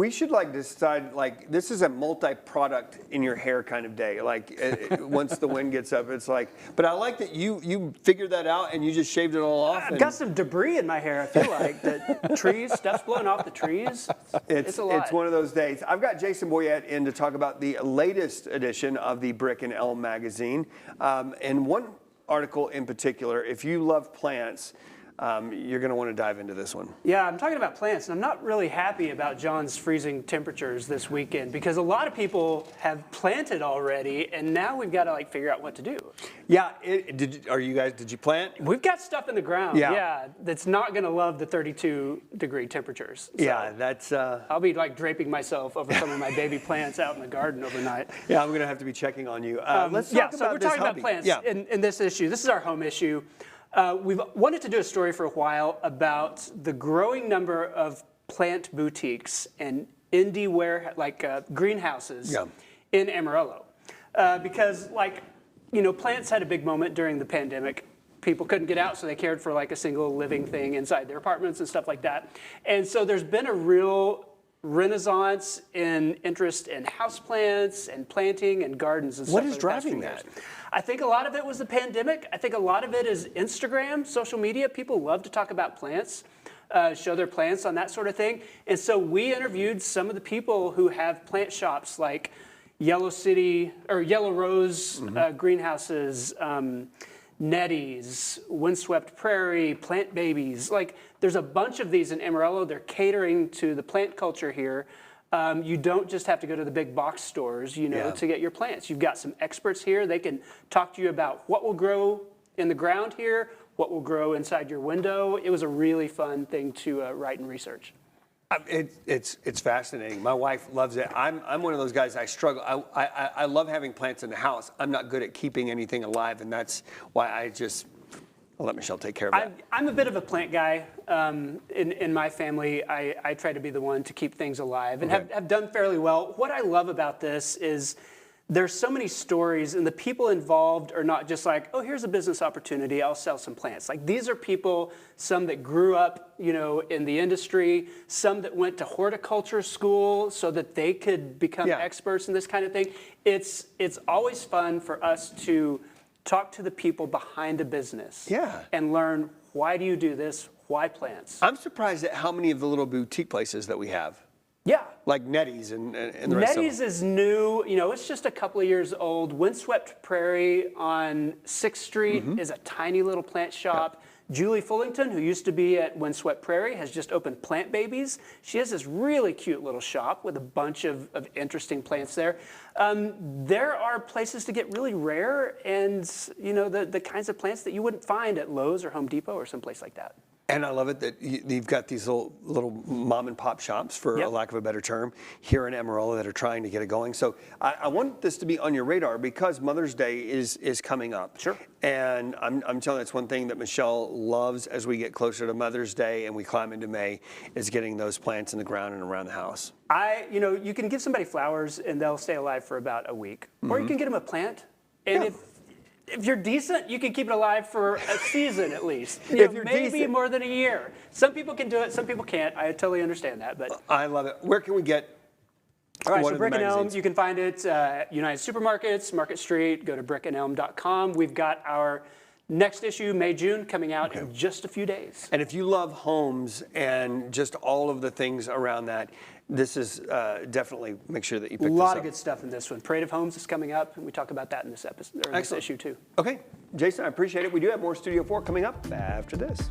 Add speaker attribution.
Speaker 1: We should like decide like this is a multi-product in your hair kind of day. Like once the wind gets up, it's like. But I like that you figured that out and you just shaved it all off.
Speaker 2: I've got some debris in my hair. I feel like the trees, stuff's blowing off the trees. It's a lot.
Speaker 1: It's one of those days. I've got Jason Boyette in to talk about the latest edition of the Brick and Elm magazine, and one article in particular. If you love plants, you're going to want to dive into this one.
Speaker 2: Yeah, I'm talking about plants, and I'm not really happy about John's freezing temperatures this weekend because a lot of people have planted already, and now we've got to like figure out what to do.
Speaker 1: Yeah, did you plant?
Speaker 2: We've got stuff in the ground.
Speaker 1: Yeah,
Speaker 2: that's not going to love the 32-degree temperatures. So
Speaker 1: yeah, that's.
Speaker 2: I'll be like draping myself over some of my baby plants out in the garden overnight.
Speaker 1: Yeah, I'm going to have to be checking on you. Let's talk about
Speaker 2: so we're talking about plants in this issue. This is our home issue. We've wanted to do a story for a while about the growing number of plant boutiques and indie greenhouses in Amarillo. Because plants had a big moment during the pandemic. People couldn't get out, so they cared for like a single living thing inside their apartments and stuff like that. And so there's been a real renaissance in interest in houseplants and planting and gardens and stuff.
Speaker 1: What is driving that?
Speaker 2: I think a lot of it was the pandemic. I think a lot of it is Instagram, social media. People love to talk about plants, show their plants on that sort of thing. And so we interviewed some of the people who have plant shops like Yellow Rose greenhouses, Nettie's, Windswept Prairie, Plant Babies. Like there's a bunch of these in Amarillo. They're catering to the plant culture here. You don't just have to go to the big box stores, to get your plants. You've got some experts here. They can talk to you about what will grow in the ground here, what will grow inside your window. It was a really fun thing to write and research.
Speaker 1: It's fascinating. My wife loves it. I'm one of those guys. I struggle. I love having plants in the house. I'm not good at keeping anything alive, and that's why I'll let Michelle take care of that.
Speaker 2: I'm a bit of a plant guy. In my family, I try to be the one to keep things alive and have done fairly well. What I love about this is there's so many stories, and the people involved are not just like, oh, here's a business opportunity, I'll sell some plants. Like these are people, some that grew up, in the industry, some that went to horticulture school so that they could become experts in this kind of thing. It's always fun for us to talk to the people behind a business and learn, why do you do this? Why plants?
Speaker 1: I'm surprised at how many of the little boutique places that we have.
Speaker 2: Yeah.
Speaker 1: Like Nettie's and the rest of them.
Speaker 2: Nettie's is new. It's just a couple of years old. Windswept Prairie on 6th Street is a tiny little plant shop. Julie Fullington, who used to be at Windswept Prairie, has just opened Plant Babies. She has this really cute little shop with a bunch of interesting plants there. There are places to get really rare and, the kinds of plants that you wouldn't find at Lowe's or Home Depot or someplace like that.
Speaker 1: And I love it that you've got these little mom and pop shops, for a lack of a better term, here in Amarillo that are trying to get it going. So I want this to be on your radar because Mother's Day is coming up.
Speaker 2: Sure.
Speaker 1: And I'm telling you, it's one thing that Michelle loves as we get closer to Mother's Day and we climb into May, is getting those plants in the ground and around the house.
Speaker 2: You can give somebody flowers and they'll stay alive for about a week. Or you can get them a plant. And if you're decent, you can keep it alive for a season at least. Maybe more than a year. Some people can do it, some people can't. I totally understand that. But
Speaker 1: I love it. Where can we get
Speaker 2: all right, so Brick and Elm, you can find it at United Supermarkets, Market Street. Go to brickandelm.com. We've got our next issue, May, June, coming out in just a few days.
Speaker 1: And if you love homes and just all of the things around that, this is definitely, make sure that you pick this up.
Speaker 2: A lot of good stuff in this one. Parade of Homes is coming up, and we talk about that in this episode, or this issue too.
Speaker 1: Okay, Jason, I appreciate it. We do have more Studio 4 coming up after this.